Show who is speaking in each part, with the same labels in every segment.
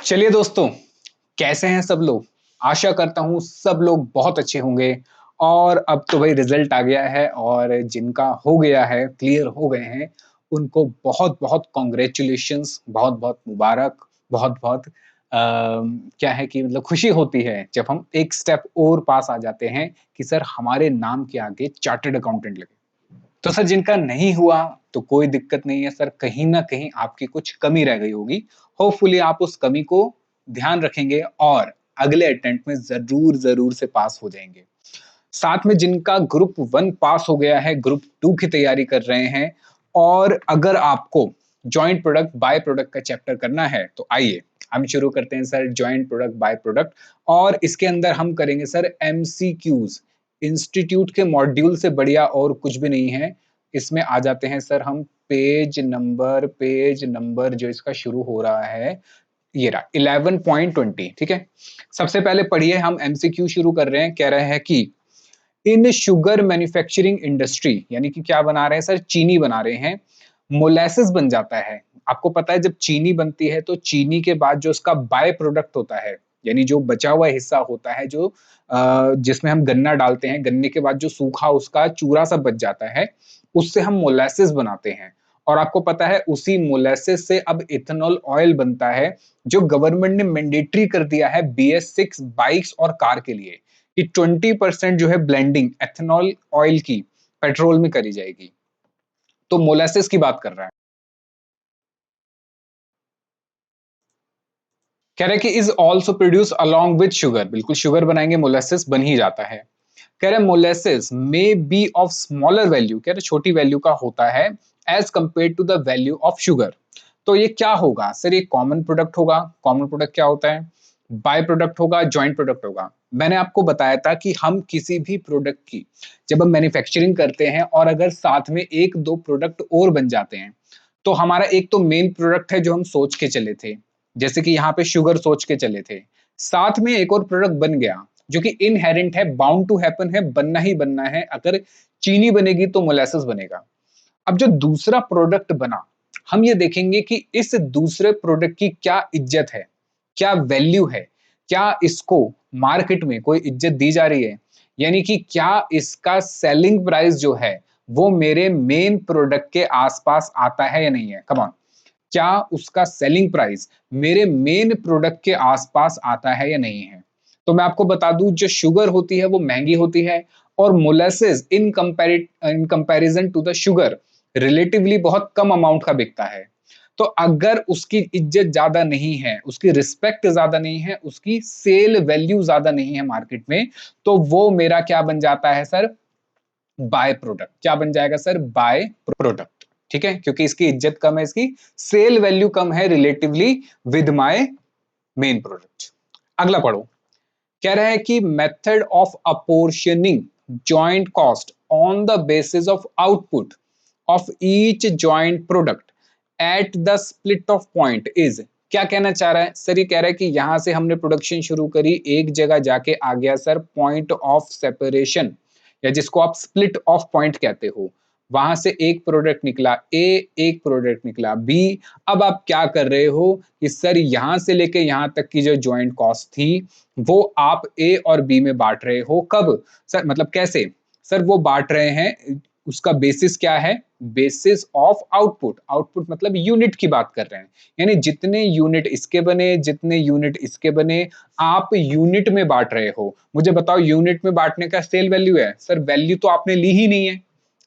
Speaker 1: चलिए दोस्तों, कैसे हैं सब लोग? आशा करता हूँ सब लोग बहुत अच्छे होंगे। और अब तो भाई रिजल्ट आ गया है और जिनका हो गया है, क्लियर हो गए हैं, उनको बहुत-बहुत कांग्रेचुलेशंस, बहुत-बहुत मुबारक, बहुत-बहुत क्या है कि मतलब खुशी होती है जब हम एक स्टेप और पास आ जाते हैं कि सर हमारे नाम के आगे चार्टर्ड अकाउंटेंट लगे। तो सर जिनका नहीं हुआ तो कोई दिक्कत नहीं है सर, कहीं न कहीं आपकी कुछ कमी रह गई होगी। होपफुली आप उस कमी को ध्यान रखेंगे और अगले अटेम्प्ट में ज़रूर से पास हो जाएँगे। साथ में जिनका ग्रुप 1 पास हो गया है, ग्रुप 2 की तैयारी कर रहे हैं और अगर आपको जॉइंट प्रोडक्ट बाय प्रोडक्ट का चैप्टर करना है, तो आइए हम शुरू करते हैं sir joint product by product. और इसके अंदर हम करेंगे सर एमसीक्यूज़। इंस्टीट्यूट के मॉड्यूल से बढ़िया और कुछ भी नहीं है। इसमें आ जाते हैं सर हम पेज नंबर जो इसका शुरू हो रहा है, ये रहा 11.20। ठीक है? सबसे पहले पढ़िए, हम एमसीक्यू शुरू कर रहे हैं। कह रहे हैं कि इन शुगर मैन्युफैक्चरिंग इंडस्ट्री, यानी कि क्या बना रहे हैं सर? चीनी बना रहे हैं। मोलेसिस बन जाता है। आपको पता है जब चीनी बनती है तो चीनी के बाद जो उसका बाय प्रोडक्ट होता है, यानी जो बचा हुआ हिस्सा होता है, जो जिसमें हम गन्ना डालते हैं, गन्ने के बाद जो सूखा उसका चूरा सा बच जाता है, उससे हम मोलेसिस बनाते हैं। और आपको पता है उसी मोलेसिस से अब इथेनॉल ऑयल बनता है, जो गवर्नमेंट ने मैंडेटरी कर दिया है BS6 बाइक्स और कार के लिए कि 20% जो है ब्लेंडिंग एथेनॉल ऑयल की पेट्रोल में करी जाएगी। तो मोलेसिस की बात कर रहा है। कह रहे हैं कि is also produce along with sugar, बिल्कुल शुगर बनाएंगे मोलेसिस बन ही जाता है। कह रहे हैं molasses may be of smaller value, कह रहे छोटी वैल्यू का होता है as compare to the value of sugar. तो ये क्या होगा सर? ये कॉमन प्रोडक्ट होगा। कॉमन प्रोडक्ट क्या होता है? बाय प्रोडक्ट होगा, जॉइंट प्रोडक्ट होगा। मैंने आपको बताया था कि हम किसी भी प्रोडक्ट की जब हम मैन्युफैक्चरिंग करते हैं और अगर साथ में एक दो प्रोडक्ट और बन जाते हैं, तो हमारा एक तो मेन प्रोडक्ट है जो हम सोच के चले थे, जैसे कि यहाँ पे शुगर सोच के चले थे, साथ में एक और प्रोडक्ट बन गया जो कि इनहेरेंट है, बाउंड टू हैपन है, बनना ही बनना है। अगर चीनी बनेगी तो मोलेसिस बनेगा। अब जो दूसरा प्रोडक्ट बना, हम ये देखेंगे कि इस दूसरे प्रोडक्ट की क्या इज्जत है, क्या वैल्यू है, क्या इसको मार्केट में कोई इज्जत दी जा रही है, यानी कि क्या इसका सेलिंग प्राइस जो है वो मेरे मेन प्रोडक्ट के आसपास आता है या नहीं है। कम ऑन, क्या उसका सेलिंग प्राइस मेरे मेन प्रोडक्ट के आसपास आता है या नहीं है। तो मैं आपको बता दूं, जो शुगर होती है वो महंगी होती है और molasses in comparison to the sugar relatively बहुत कम अमाउंट का बिकता है। तो अगर उसकी इज्जत ज्यादा नहीं है, उसकी रिस्पेक्ट ज्यादा नहीं है, उसकी सेल वैल्यू ज्यादा नहीं है मार्केट में, तो वो मेरा क्या बन जाता है सर? By product. क्या बन जाएगा सर? By product. ठीक है, क्योंकि इसकी इज्जत कम है, इसकी सेल वैल्यू कम है relatively with my main product. अगला पढ़ो। कह रहा है कि method of apportioning joint cost on the basis of output of each joint product at the split of point is. क्या कहना चाह रहा है सर? ये कह रहा है कि यहां से हमने प्रोडक्शन शुरू करी, एक जगह जाके आ गया सर पॉइंट ऑफ सेपरेशन, या जिसको आप स्प्लिट ऑफ पॉइंट कहते हो। वहां से एक प्रोडक्ट निकला ए, एक प्रोडक्ट निकला बी। अब आप क्या कर रहे हो कि सर यहां से लेके यहां तक की जो ज्वाइंट कॉस्ट थी वो आप ए और बी में बांट रहे हो। कब सर? मतलब कैसे सर? वो बांट रहे हैं, उसका बेसिस क्या है? Basis of output. आउटपुट मतलब यूनिट की बात कर रहे हैं, यानी जितने यूनिट इसके बने, जितने यूनिट इसके बने, आप यूनिट में बांट रहे हो। मुझे बताओ, यूनिट में बांटने का सेल वैल्यू है सर? वैल्यू तो आपने ली ही नहीं है,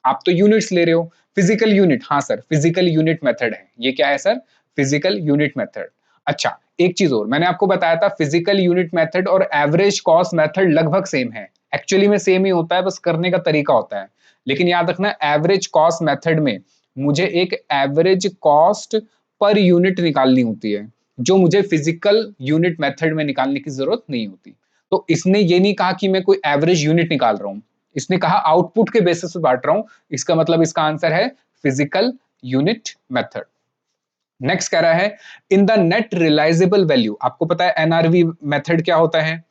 Speaker 1: आप तो यूनिट्स ले रहे हो। फिजिकल यूनिट, हाँ सर फिजिकल यूनिट मेथड है। ये क्या है सर? Physical unit method. अच्छा, एक चीज और मैंने आपको बताया था, फिजिकल यूनिट मेथड और एवरेज कॉस्ट मेथड लगभग सेम है। एक्चुअली में सेम ही होता है, बस करने का तरीका होता है। लेकिन याद रखना, एवरेज कॉस्ट मेथड में मुझे एक एवरेज कॉस्ट पर यूनिट निकालनी होती है, जो मुझे फिजिकल यूनिट मेथड में निकालने की जरूरत नहीं होती। तो इसने ये नहीं कहा कि मैं कोई एवरेज यूनिट निकाल रहा हूं, इसने कहा आउटपुट के बेसिस पे बांट रहा हूं। इसका मतलब इसका आंसर है फिजिकल यूनिट मेथड। नेक्स्ट कह रहा है in the net realisable value. आपको पता है एनआरवी मेथड क्या होता है?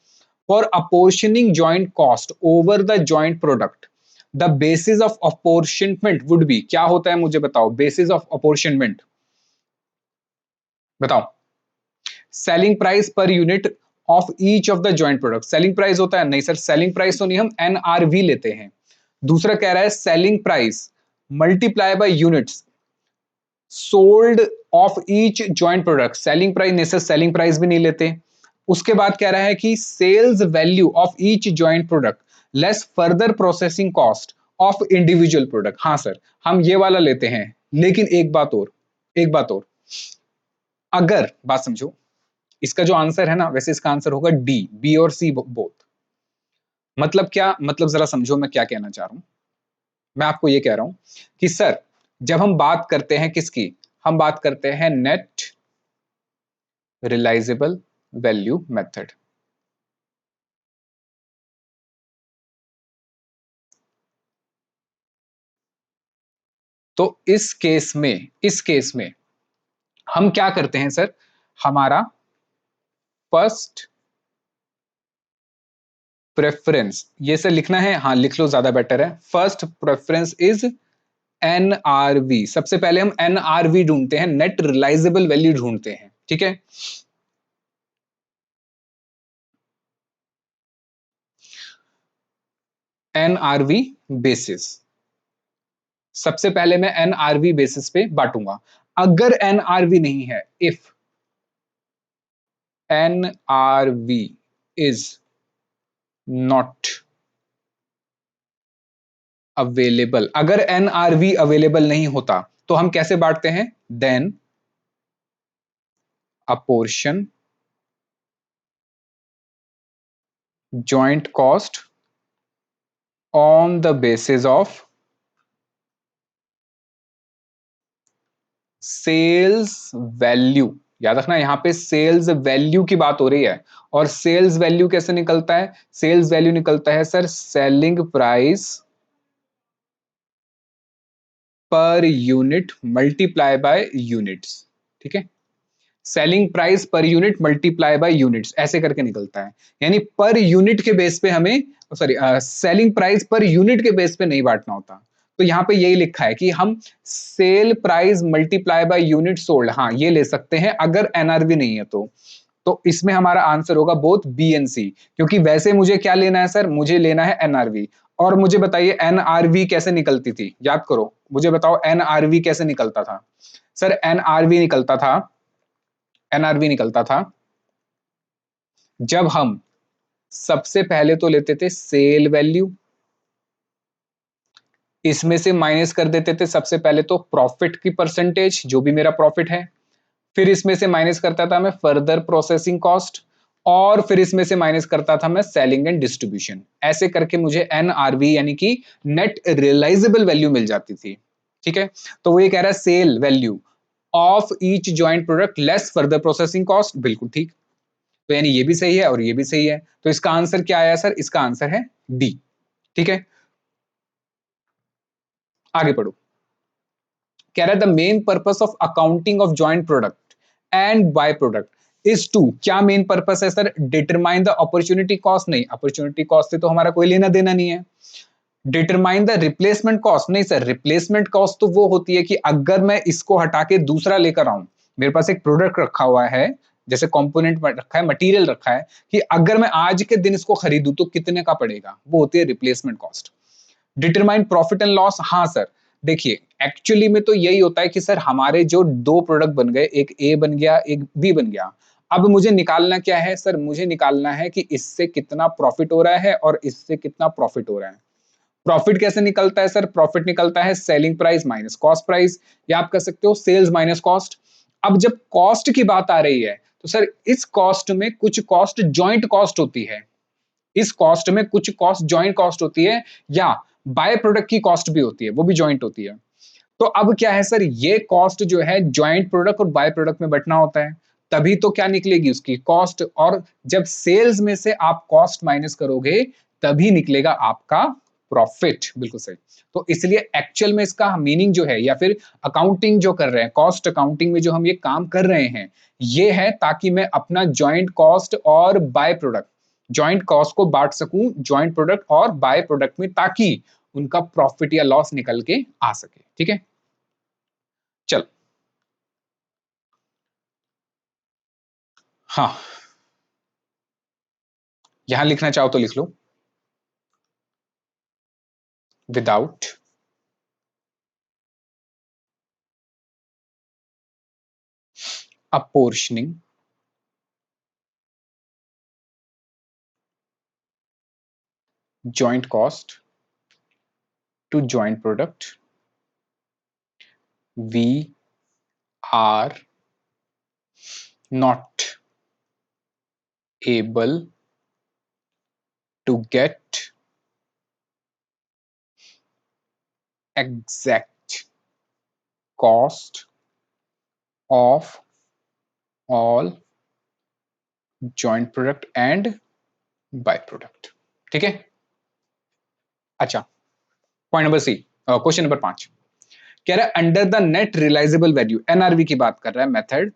Speaker 1: For apportioning joint cost over the joint product the basis of apportionment would be. क्या होता है मुझे बताओ? बेसिस ऑफ अपोर्शनमेंट बताओ। Selling price per unit of each of the joint product. Selling price होता है, नहीं सर सेलिंग प्राइस तो नहीं, हम एनआरवी लेते हैं। दूसरा कह रहा है selling price multiply by units sold of each joint product. Selling price नहीं सर सेलिंग प्राइस भी नहीं लेते। उसके बाद कह रहा है कि sales value of each joint product less further processing cost of individual product. हाँ सर हम ये वाला लेते हैं, लेकिन एक बात और, एक बात और, अगर बात समझो, इसका जो आंसर है ना, वैसे इसका आंसर होगा डी, बी और सी बोथ। मतलब क्या, मतलब जरा समझो मैं क्या कहना चाह रहा हूं। मैं आपको ये कह रहा हूं कि सर जब हम बात करते हैं किसकी, हम बात करते हैं नेट रियलाइजेबल वैल्यू मेथड। तो इस केस में हम क्या करते हैं सर, हमारा फर्स्ट प्रेफरेंस, ये सर लिखना है, हाँ लिख लो ज्यादा बेटर है। First preference is NRV. सबसे पहले हम एनआरवी ढूंढते हैं, नेट रियलाइजेबल वैल्यू ढूंढते हैं, ठीक है। एनआरवी बेसिस, सबसे पहले मैं एनआरवी बेसिस पे बांटूंगा। अगर एनआरवी नहीं है, if NRV is not available, अगर एनआरवी अवेलेबल नहीं होता तो हम कैसे बांटते हैं, then a portion joint cost on the basis of sales value. याद रखना यहां पे सेल्स वैल्यू की बात हो रही है, और सेल्स वैल्यू कैसे निकलता है, सेल्स वैल्यू निकलता है sir selling price per unit multiply by units, ठीक है। Selling price per unit multiply by units ऐसे करके निकलता है। यानी पर यूनिट के बेस पे हमें, sorry selling price per unit के बेस पे नहीं बांटना होता। तो यहां पे यही लिखा है कि हम sale price multiply by unit sold, हाँ ये ले सकते हैं अगर एनआरवी नहीं है तो इसमें हमारा आंसर होगा बोथ बी एंड सी। क्योंकि वैसे मुझे क्या लेना है सर, मुझे लेना है एनआरवी। और मुझे बताइए एनआरवी कैसे निकलती थी, याद करो मुझे बताओ एनआरवी कैसे निकलता था। सर एनआरवी निकलता था, एनआरवी निकलता था जब हम सबसे पहले तो लेते थे सेल वैल्यू, इसमें से माइनस कर देते थे सबसे पहले तो प्रॉफिट की परसेंटेज, जो भी मेरा प्रॉफिट है, फिर इसमें से माइनस करता था मैं फर्दर प्रोसेसिंग कॉस्ट, और फिर इसमें से माइनस करता था मैं सेलिंग एंड डिस्ट्रीब्यूशन। ऐसे करके मुझे एनआरवी यानी कि नेट रियलाइजेबल वैल्यू मिल जाती थी, ठीक है। तो वो ये कह रहा है sale value of each joint product less further processing cost, बिल्कुल ठीक। तो यानी ये भी सही है और ये भी सही है, तो इसका आंसर क्या आया सर, इसका आंसर है डी, ठीक है। आगे पढ़ो। कह रहा है the main purpose of accounting of joint product and by product is to, क्या मेन पर्पस है sir, determine the opportunity cost, नहीं अपॉर्चुनिटी कॉस्ट से तो हमारा कोई लेना देना नहीं है। डिटरमाइन द रिप्लेसमेंट कॉस्ट, नहीं सर रिप्लेसमेंट कॉस्ट तो वो होती है कि अगर मैं इसको हटा के दूसरा लेकर आऊं, मेरे पास एक प्रोडक्ट रखा हुआ है, जैसे कंपोनेंट रखा है, मटेरियल रखा है, कि अगर मैं आज के दिन इसको खरीदूं तो कितने का पड़ेगा, वो होती है replacement cost. Determine profit and loss, हाँ सर देखिए एक्चुअली में तो यही होता है कि सर हमारे जो दो प्रोडक्ट बन गए, एक ए बन गया एक बी बन गया, अब मुझे निकालना क्या है सर, मुझे निकालना है कि इससे कितना प्रॉफिट हो रहा है और इससे कितना प्रॉफिट हो रहा है। प्रॉफिट कैसे निकलता है सर, प्रॉफिट निकलता है selling price minus cost price, या आप कह सकते हो सेल्स माइनस कॉस्ट। अब जब कॉस्ट की बात आ रही है तो सर इस कॉस्ट में कुछ कॉस्ट जॉइंट कॉस्ट होती है, इस कॉस्ट में कुछ कॉस्ट जॉइंट कॉस्ट होती है, या बाय प्रोडक्ट की कॉस्ट भी होती है, वो भी जॉइंट होती है। तो अब क्या है सर, ये कॉस्ट जो है जॉइंट प्रोडक्ट और बाय प्रोडक्ट में बंटना होता है, तभी तो क्या निकलेगी उसकी कॉस्ट, और जब सेल्स में से आप कॉस्ट माइनस करोगे तभी निकलेगा आपका प्रॉफिट, बिल्कुल सही। तो इसलिए एक्चुअल में इसका मीनिंग जो है, या फिर अकाउंटिंग जो कर रहे हैं, कॉस्ट अकाउंटिंग में जो हम ये काम कर रहे हैं, ये है ताकि मैं अपना जॉइंट कॉस्ट और बाय प्रोडक्ट, जॉइंट कॉस्ट को बांट सकूं जॉइंट प्रोडक्ट और बाय प्रोडक्ट में, ताकि उनका प्रॉफिट या लॉस निकल के आ सके, ठीक है। चल हाँ, यहां लिखना चाहो तो लिख लो, without apportioning joint cost to joint product, we are not able to get exact cost of all joint product and by product। ठीक है, अच्छा, point number C, question number 5 कह रहा है under the net realisable value, NRV की बात कर रहा है method,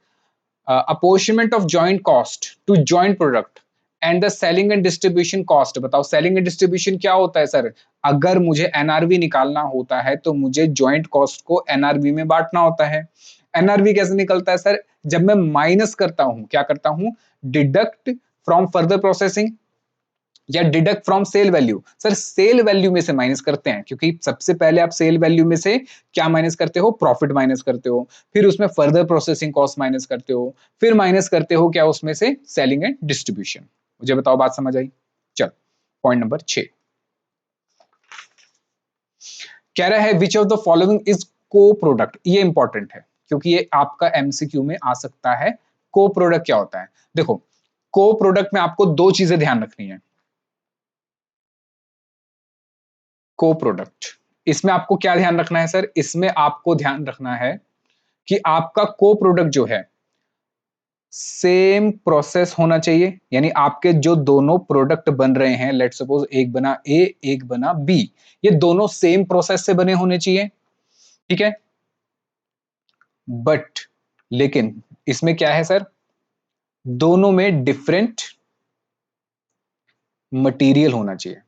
Speaker 1: apportionment of joint cost to joint product and the selling and distribution cost. बताओ सेलिंग एंड डिस्ट्रीब्यूशन क्या होता है सर? अगर मुझे एनआरवी निकालना होता है तो मुझे जॉइंट कॉस्ट को एनआरवी में बांटना होता है। एनआरवी कैसे निकलता है सर? जब मैं माइनस करता हूं, क्या करता हूं, डिडक्ट फ्रॉम फर्दर प्रोसेसिंग या deduct from sale value. Sir sale value में से माइनस करते हैं, क्योंकि सबसे पहले आप सेल वैल्यू में से क्या माइनस करते हो, प्रॉफिट माइनस करते हो, फिर उसमें फर्दर प्रोसेसिंग कॉस्ट माइनस करते हो, फिर माइनस करते हो क्या उसमें से, सेलिंग एंड डिस्ट्रीब्यूशन। मुझे बताओ बात समझ आई? चल, पॉइंट नंबर 6 कह रहा है which of the following is को प्रोडक्ट। ये इंपॉर्टेंट है क्योंकि ये आपका एमसीक्यू में आ सकता है। को प्रोडक्ट क्या होता है? देखो, को प्रोडक्ट में आपको दो चीजें ध्यान रखनी है। को प्रोडक्ट, इसमें आपको क्या ध्यान रखना है सर? इसमें आपको ध्यान रखना है कि आपका को प्रोडक्ट जो है सेम प्रोसेस होना चाहिए, यानी आपके जो दोनों प्रोडक्ट बन रहे हैं, लेट सपोज एक बना ए एक बना बी, ये दोनों सेम प्रोसेस से बने होने चाहिए। ठीक है, बट लेकिन इसमें क्या है सर, दोनों में डिफरेंट मटेरियल होना चाहिए।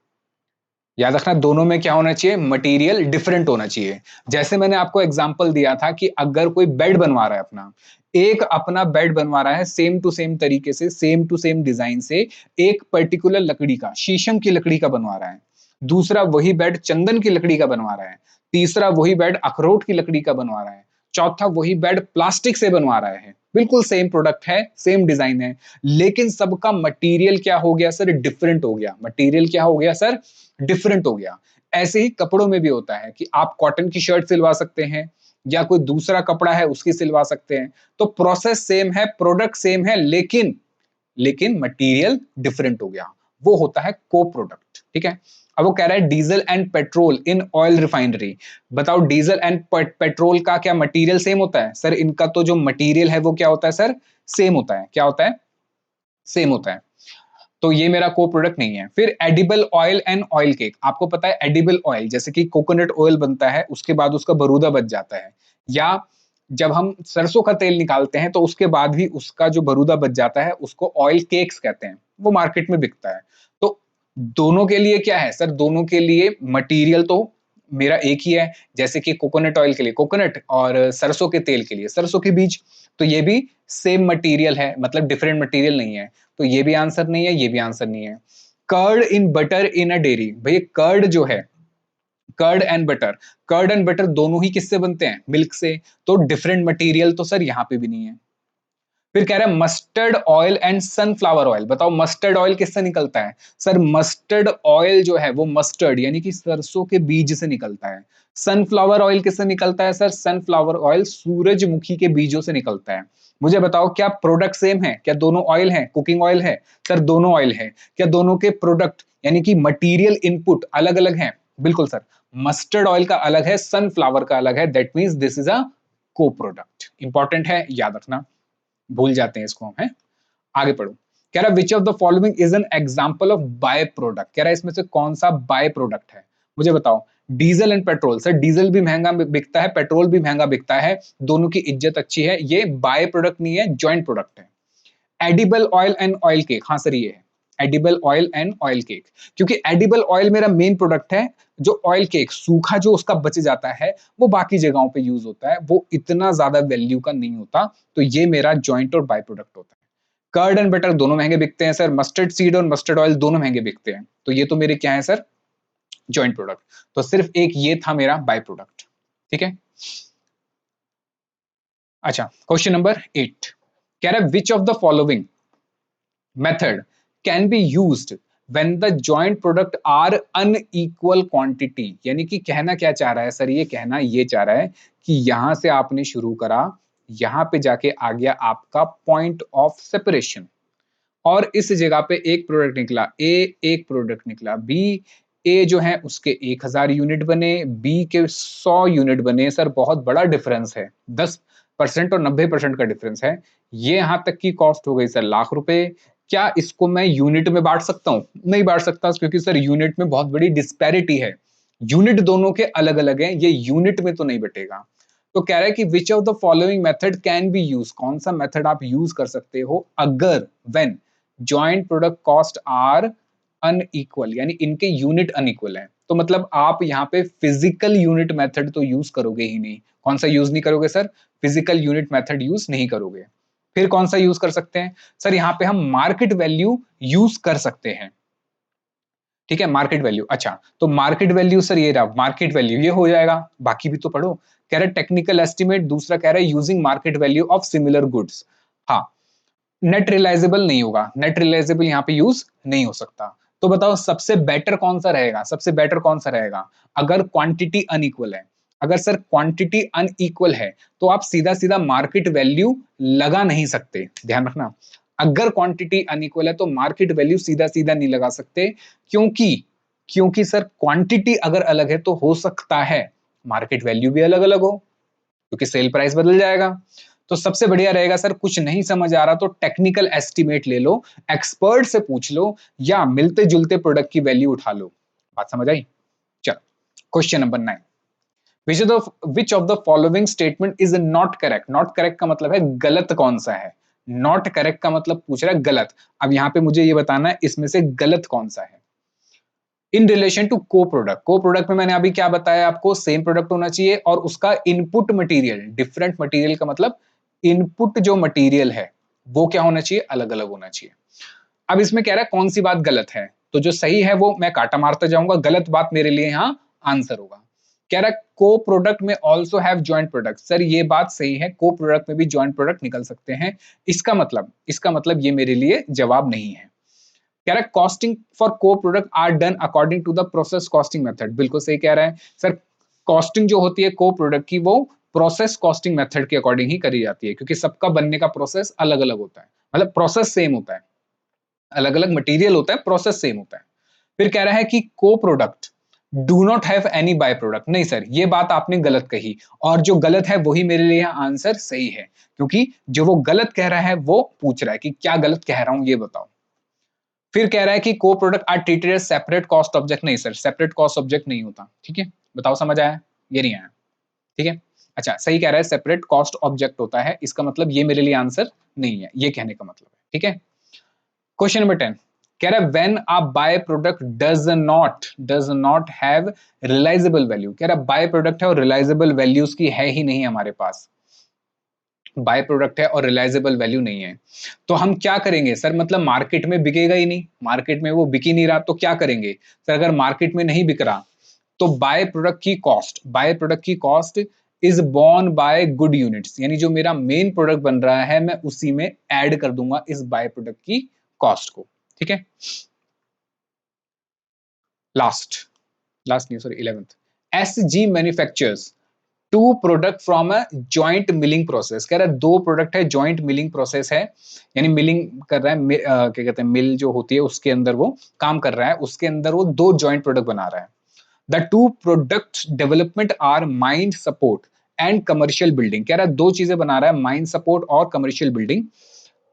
Speaker 1: याद रखना, दोनों में क्या होना चाहिए, मटेरियल डिफरेंट होना चाहिए। जैसे मैंने आपको एग्जांपल दिया था कि अगर कोई बेड बनवा रहा है अपना, एक अपना बेड बनवा रहा है सेम टू सेम तरीके से, सेम टू सेम डिजाइन से, एक पर्टिकुलर लकड़ी का, शीशम की लकड़ी का बनवा रहा है, दूसरा वही बेड चंदन की लकड़ी का बनवा रहा है, तीसरा वही बेड अखरोट की लकड़ी का बनवा रहा है, चौथा वही बेड प्लास्टिक से बनवा रहा है। बिल्कुल सेम प्रोडक्ट है, सेम डिजाइन है, लेकिन सबका मटेरियल क्या हो गया सर, डिफरेंट हो गया। मटेरियल क्या हो गया सर, डिफरेंट हो गया। ऐसे ही कपड़ों में भी होता है कि आप कॉटन की शर्ट सिलवा सकते हैं या कोई दूसरा कपड़ा है उसकी सिलवा सकते हैं, तो प्रोसेस सेम है, प्रोडक्ट सेम है, लेकिन मटेरियल डिफरेंट हो गया, वो होता है को प्रोडक्ट। ठीक है, अब वो कह रहा है diesel and petrol in oil refinery. बताओ डीजल एंड पेट्रोल का क्या मटेरियल सेम होता है? सर इनका तो जो मटेरियल है वो क्या होता है सर, सेम होता है। क्या होता है? सेम होता है। तो ये मेरा को प्रोडक्ट नहीं है। फिर edible oil and oil cake, आपको पता है एडिबल ऑयल जैसे कि कोकोनट ऑयल बनता है, उसके बाद उसका बरूदा बच जाता है, या जब हम सरसों का तेल निकालते हैं तो उसके बाद भी उसका जो बरूदा बच जाता है उसको ऑयल केक्स कहते हैं, वो मार्केट में बिकता है। तो दोनों के लिए क्या है सर, दोनों के लिए मटीरियल तो मेरा एक ही है, जैसे कि कोकोनट ऑयल के लिए कोकोनट और सरसों के तेल के लिए सरसों के बीज, तो ये भी सेम मटेरियल है, मतलब डिफरेंट मटेरियल नहीं है। तो ये भी आंसर नहीं है, ये भी आंसर नहीं है। Curd in butter in a dairy, भैया कर्ड जो है, curd and butter, curd and butter दोनों ही किससे बनते हैं, मिल्क से, तो डिफरेंट मटेरियल तो सर यहां पे भी नहीं है। फिर कह रहा है mustard oil and sunflower oil. बताओ मस्टर्ड ऑयल किससे निकलता है? सर मस्टर्ड ऑयल जो है वो मस्टर्ड यानी कि सरसों के बीज से निकलता है। सनफ्लावर ऑयल किससे निकलता है? सर सनफ्लावर ऑयल सूरजमुखी के बीजों से निकलता है। मुझे बताओ क्या प्रोडक्ट सेम है? क्या दोनों ऑयल है, कुकिंग ऑयल है? सर दोनों ऑयल है। क्या दोनों के प्रोडक्ट यानी कि मटीरियल इनपुट अलग अलग है? बिल्कुल सर, मस्टर्ड ऑयल का अलग है, सनफ्लावर का अलग है, that means this is a को प्रोडक्ट। इंपॉर्टेंट है, याद रखना, भूल जाते हैं इसको हम, है। आगे पढ़ो, कह रहा विच of the following is an example of by product. कह रहा है इसमें से कौन सा बाय प्रोडक्ट है? मुझे बताओ। Diesel and petrol, sir diesel भी महंगा बिकता है, पेट्रोल भी महंगा बिकता है, दोनों की इज्जत अच्छी है, ये बाय प्रोडक्ट नहीं है, जॉइंट प्रोडक्ट है। Edible oil and oil cake, हाँ सर ये है edible oil and oil cake, क्योंकि एडिबल ऑयल मेरा मेन प्रोडक्ट है, जो ऑयल केक सूखा जो उसका बच जाता है वो बाकी जगहों पे यूज होता है, वो इतना ज्यादा वैल्यू का नहीं होता, तो ये मेरा जॉइंट और बाय प्रोडक्ट होता है। कर्ड एंड बटर दोनों महंगे बिकते हैं सर, मस्टर्ड सीड और मस्टर्ड ऑयल दोनों महंगे बिकते हैं, तो ये तो मेरे क्या है सर, जॉइंट प्रोडक्ट। तो सिर्फ एक ये था मेरा बाय प्रोडक्ट, ठीक है। अच्छा, क्वेश्चन नंबर 8 कह रहा है which of the following method can be used when the joint product are unequal quantity, यानी कि कहना क्या चाह रहा है सर, ये कहना ये चाह रहा है कि यहां से आपने शुरू करा, यहां पे जाके आ गया आपका पॉइंट ऑफ सेपरेशन, और इस जगह पे एक प्रोडक्ट निकला ए, एक प्रोडक्ट निकला बी, ए जो है उसके 1000 यूनिट बने, बी के 100 यूनिट बने, सर बहुत बड़ा डिफरेंस है, 10% और 90% का डिफरेंस है, ये यहां तक की कॉस्ट हो गई सर लाख रुपए। क्या इसको मैं यूनिट में बांट सकता हूं? नहीं बांट सकता, क्योंकि सर यूनिट में बहुत बड़ी डिस्पैरिटी है, यूनिट दोनों के अलग अलग हैं, ये यूनिट में तो नहीं बटेगा। तो कह रहा है कि which of the following method can be use, कौन सा मेथड आप यूज कर सकते हो अगर when joint product cost are unequal, यानी इनके यूनिट अनइक्वल है। तो मतलब आप यहाँ पे फिजिकल यूनिट मेथड तो यूज करोगे ही नहीं। कौन सा यूज नहीं करोगे sir? Physical unit method use नहीं करोगे। फिर कौन सा यूज कर सकते हैं सर? यहाँ पे हम मार्केट वैल्यू यूज कर सकते हैं, ठीक है, मार्केट वैल्यू। अच्छा, तो मार्केट वैल्यू सर ये रहा, मार्केट वैल्यू ये हो जाएगा, बाकी भी तो पढ़ो। कह रहा है टेक्निकल एस्टिमेट, दूसरा कह रहा है using market value of similar goods. हाँ, नेट रिलायजेबल नहीं होगा, नेट रिलायजेबल यहाँ पे यूज नहीं हो सकता। तो बताओ सबसे बेटर कौन सा रहेगा? सबसे बेटर कौन सा रहेगा अगर क्वांटिटी अनइक्वल है? अगर सर क्वांटिटी अनइक्वल है तो आप सीधा सीधा मार्केट वैल्यू लगा नहीं सकते, ध्यान रखना। अगर क्वांटिटी अनइक्वल है तो मार्केट वैल्यू सीधा सीधा नहीं लगा सकते, क्योंकि क्योंकि सर क्वांटिटी अगर अलग है तो हो सकता है मार्केट वैल्यू भी अलग अलग हो, क्योंकि सेल प्राइस बदल जाएगा। तो सबसे बढ़िया रहेगा सर, कुछ नहीं समझ आ रहा तो टेक्निकल एस्टिमेट ले लो, एक्सपर्ट से पूछ लो, या मिलते जुलते प्रोडक्ट की वैल्यू उठा लो। बात समझ आई? चलो, question number 9, which of the following statement is not correct? Not correct का मतलब है गलत कौन सा है, नॉट करेक्ट का मतलब पूछ रहा है गलत। अब यहां पे मुझे ये बताना है इसमें से गलत कौन सा है। इन रिलेशन टू को प्रोडक्ट, को प्रोडक्ट में मैंने अभी क्या बताया आपको, सेम प्रोडक्ट होना चाहिए और उसका इनपुट मटेरियल डिफरेंट मटेरियल का मतलब इनपुट जो मटेरियल है वो क्या होना चाहिए, अलग अलग होना चाहिए। अब इसमें कह रहा है कौन सी बात गलत है, तो जो सही है वो मैं काटा मारता जाऊंगा, गलत बात मेरे लिए यहाँ आंसर होगा। कह रहा है को प्रोडक्ट में also have joint product, sir ये बात सही है, को प्रोडक्ट में भी ज्वाइंट प्रोडक्ट निकल सकते हैं। इसका मतलब ये मेरे लिए जवाब नहीं है। कह रहा है costing for co product are done according to the process costing method, बिल्कुल सही कह रहा है सर। कॉस्टिंग जो होती है को प्रोडक्ट की वो प्रोसेस कॉस्टिंग मेथड के अकॉर्डिंग ही करी जाती है, क्योंकि सबका बनने का प्रोसेस अलग अलग होता है, मतलब प्रोसेस सेम होता है, अलग अलग मटेरियल होता है, प्रोसेस सेम होता है। फिर कह रहा है कि co product do not have any by product, नहीं सर ये बात आपने गलत कही, और जो गलत है वही मेरे लिए आंसर सही है, क्योंकि जो वो गलत कह रहा है वो पूछ रहा है कि क्या गलत कह रहा हूं ये बताओ। फिर कह रहा है कि co product are treated as separate cost object, नहीं सर सेपरेट कॉस्ट ऑब्जेक्ट नहीं होता, ठीक है। बताओ समझ आया? ये नहीं आया, ठीक है। अच्छा, सही कह रहा है सेपरेट कॉस्ट ऑब्जेक्ट होता है, इसका मतलब ये मेरे लिए आंसर नहीं है, ये कहने का मतलब है, ठीक है। क्वेश्चन नंबर 10 कह रहा है when a by product does not have realisable value, कह रहा है बाय प्रोडक्ट है और रिलाइजेबल वैल्यूज की है ही नहीं हमारे पास, बाय प्रोडक्ट है और रिलाइजेबल वैल्यू नहीं है, तो हम क्या करेंगे सर? मतलब मार्केट में बिकेगा ही नहीं, मार्केट में वो बिक ही नहीं रहा तो क्या करेंगे सर? अगर मार्केट में नहीं बिक रहा तो बाय प्रोडक्ट की cost is borne by good units, यानी जो मेरा मेन प्रोडक्ट बन रहा है मैं उसी में ऐड कर दूंगा इस बाय प्रोडक्ट की कॉस्ट को, ठीक है। लास्ट लास्ट नहीं sorry 11th, S G manufactures two product from a joint milling process, कह रहा है दो प्रोडक्ट है, जॉइंट मिलिंग प्रोसेस है, यानी मिलिंग कर रहा है, क्या कहते हैं, मिल जो होती है उसके अंदर वो काम कर रहा है, उसके अंदर वो दो जॉइंट प्रोडक्ट बना रहा है। The two product development are mind support and commercial building, कह रहा है दो चीजें बना रहा है, माइंड सपोर्ट और commercial building.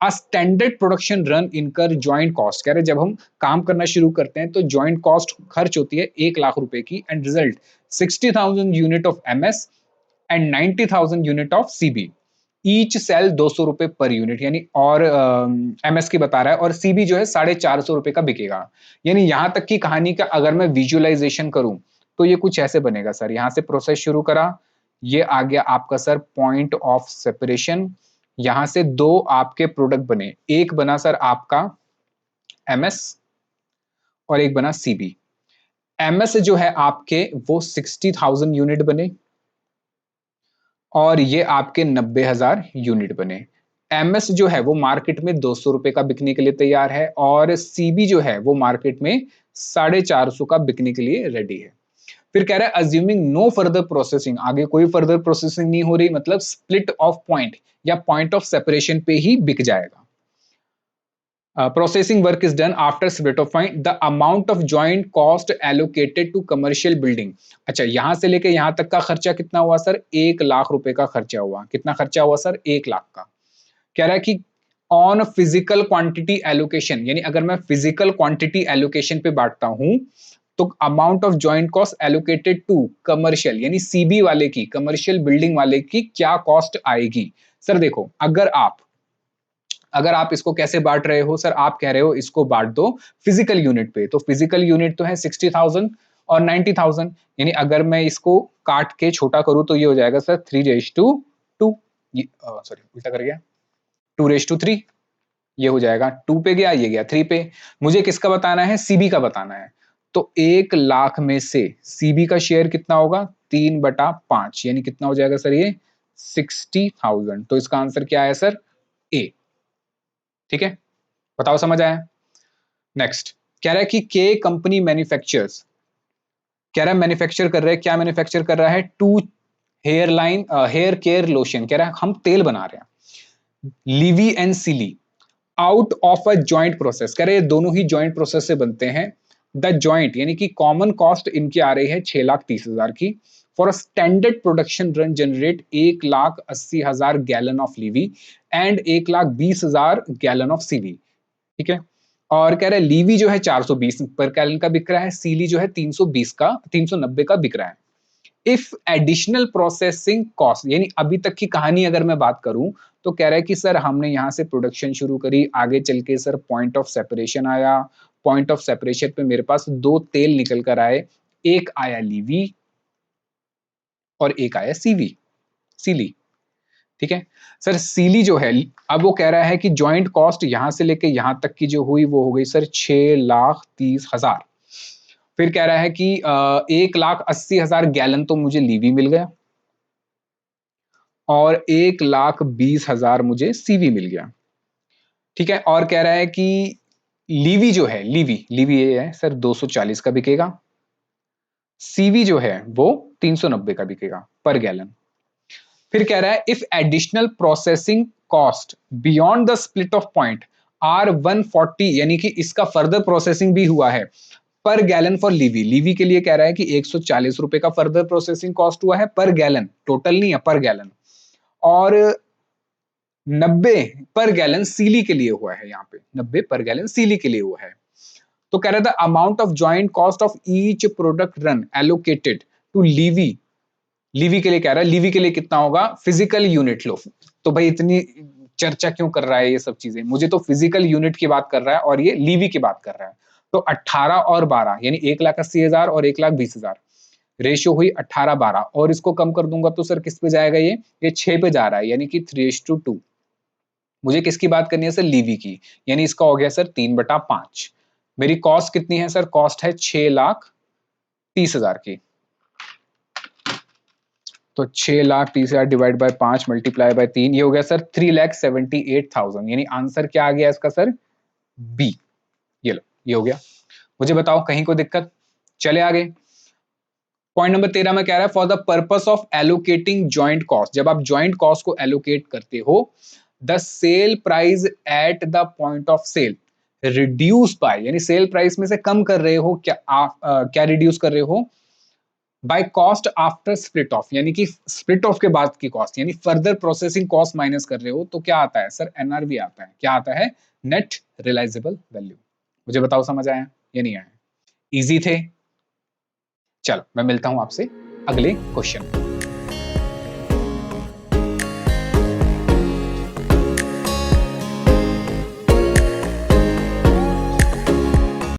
Speaker 1: A standard production run incur joint cost, कह रहे जब हम काम करना शुरू करते हैं तो जॉइंट कॉस्ट खर्च होती है 1 लाख रुपए की, and result 60,000 unit of MS and 90,000 unit of CB, each sell 200 रुपए पर यूनिट, यानी और एमएस की बता रहा है, और सीबी जो है 450 रुपए का बिकेगा। यानी यहां तक की कहानी का अगर मैं विजुअलाइजेशन करूं तो ये कुछ ऐसे बनेगा सर, यहां से प्रोसेस शुरू करा, ये आ गया आपका सर पॉइंट ऑफ सेपरेशन, यहां से दो आपके प्रोडक्ट बने, एक बना सर आपका एमएस और एक बना सीबी। एमएस जो है आपके वो 60,000 यूनिट बने और ये आपके 90,000 यूनिट बने। एमएस जो है वो मार्केट में 200 रुपए का बिकने के लिए तैयार है और सीबी जो है वो मार्केट में 450 का बिकने के लिए रेडी है। फिर कह रहा है अज्यूमिंग नो फर्दर प्रोसेसिंग, आगे कोई फर्दर प्रोसेसिंग नहीं हो रही, मतलब स्प्लिट ऑफ पॉइंट या पॉइंट ऑफ सेपरेशन पे ही बिक जाएगा। Processing work is done after split of point. The amount of joint cost allocated to commercial building. अच्छा, यहां से लेके यहां तक का खर्चा कितना हुआ सर? 1 लाख रुपए का खर्चा हुआ। कितना खर्चा हुआ सर? 1 लाख का। कह रहा है कि ऑन फिजिकल क्वांटिटी एलोकेशन, यानी अगर मैं फिजिकल क्वांटिटी एलोकेशन पे बांटता हूं तो amount of joint cost allocated to commercial, यानी सीबी वाले की, कमर्शियल बिल्डिंग वाले की क्या कॉस्ट आएगी? सर देखो, अगर आप इसको कैसे बांट रहे हो सर, आप कह रहे हो इसको बांट दो फिजिकल यूनिट पे, तो फिजिकल यूनिट तो है 60,000 और 90,000, यानी अगर मैं इसको काट के छोटा करूं तो ये हो जाएगा सर 3:2, सॉरी उल्टा कर गया, 2:3, ये हो जाएगा 2 पे गया, ये गया 3 पे। मुझे किसका बताना है? सीबी का बताना है। तो 1 लाख में से सीबी का शेयर कितना होगा? 3/5, यानी कितना हो जाएगा सर? ये 60,000। तो इसका आंसर क्या है सर? ए। ठीक है, बताओ समझ आया? नेक्स्ट कह रहा है कि के कंपनी मैन्युफैक्चर्स, कह रहा है मैन्युफैक्चर कर रहे हैं, क्या मैन्युफैक्चर कर रहा है? टू हेयर केयर लोशन, कह रहा है हम तेल बना रहे हैं, Levi and silly, out of a joint process. कह रहे हैं दोनों ही जॉइंट प्रोसेस से बनते हैं। द जॉइंट यानी कि कॉमन कॉस्ट इनकी आ रही है 6,30,000 की। For a standard production run generate 1,80,000 gallon of Levi and 1,20,000 gallon of सिली। ठीक है, और कह रहा है लीवी जो है 420 पर गैलन का बिक रहा है, सीली जो है 390 का बिक रहा है। इफ एडिशनल प्रोसेसिंग कॉस्ट, यानी अभी तक की कहानी अगर मैं बात करूं तो कह रहा है कि सर हमने यहां से प्रोडक्शन शुरू करी, आगे चल के सर पॉइंट ऑफ सेपरेशन आया, पॉइंट ऑफ सेपरेशन पे मेरे पास दो तेल निकल कर आए, एक आया लीवी और एक आया सीली। ठीक है सर, सीली जो है, अब वो कह रहा है कि जॉइंट कॉस्ट यहां से लेके यहां तक की जो हुई वो हो गई सर 6,30,000। फिर कह रहा है कि 1,80,000 गैलन तो मुझे लीवी मिल गया और 1,20,000 मुझे सीवी मिल गया। ठीक है, और कह रहा है कि लीवी जो है, लीवी ये है सर 240 का बिकेगा, सीवी जो है वो 390 का बिकेगा पर गैलन। फिर कह रहा है if additional processing cost beyond the split of point are 140, यानी कि इसका फर्दर प्रोसेसिंग भी हुआ है पर गैलन फॉर लीवी के लिए कह रहा है कि 140 रुपए का फर्दर प्रोसेसिंग कॉस्ट हुआ है पर गैलन, टोटल नहीं है, पर गैलन। और 90 पर गैलन सीली के लिए हुआ है, यहाँ पे 90 पर गैलन सीली के लिए हुआ है। तो कह रहा था amount of joint cost of each product run allocated to लीवी के लिए कह रहा है, लीवी के लिए कितना होगा? फिजिकल यूनिट लो। तो भाई इतनी चर्चा क्यों कर रहा है ये सब चीजें? मुझे तो फिजिकल यूनिट की बात कर रहा है और ये लीवी की बात कर रहा है। तो 18 और 12 यानी 1,80,000 और 1,20,000, रेशियो हुई 18-12, और इसको कम कर दूंगा तो सर किस पे जाएगा? ये 6 पे जा रहा है, यानी कि 3:2। मुझे किसकी बात करनी है सर? लीवी की, यानी इसका हो गया सर 3/5। मेरी कॉस्ट कितनी है सर? कॉस्ट है 6,30,000 की। तो 6,30,000 डिवाइड बाय 5 मल्टीप्लाई बाय 3, ये हो गया सर 3,78,000, यानी आंसर क्या आ गया इसका सर? बी। ये लो, ये हो गया। मुझे बताओ कहीं को दिक्कत? चले आगे। पॉइंट नंबर 13 में कह रहा है for the purpose of allocating joint cost, जब आप जॉइंट कॉस्ट को एलोकेट करते हो, the sale price at the point of sale reduce by, यानी सेल प्राइस में से कम कर रहे हो क्या आप, क्या रिड्यूस कर रहे हो? By cost after split of, यानी कि स्प्लिट ऑफ के बाद की कॉस्ट, यानी फर्दर प्रोसेसिंग कॉस्ट माइनस कर रहे हो, तो क्या आता है सर? एनआरवी आता है। क्या आता है? Net realisable value. मुझे बताओ समझ आया या नहीं आया? इजी थे? चलो मैं मिलता हूं आपसे अगले क्वेश्चन में।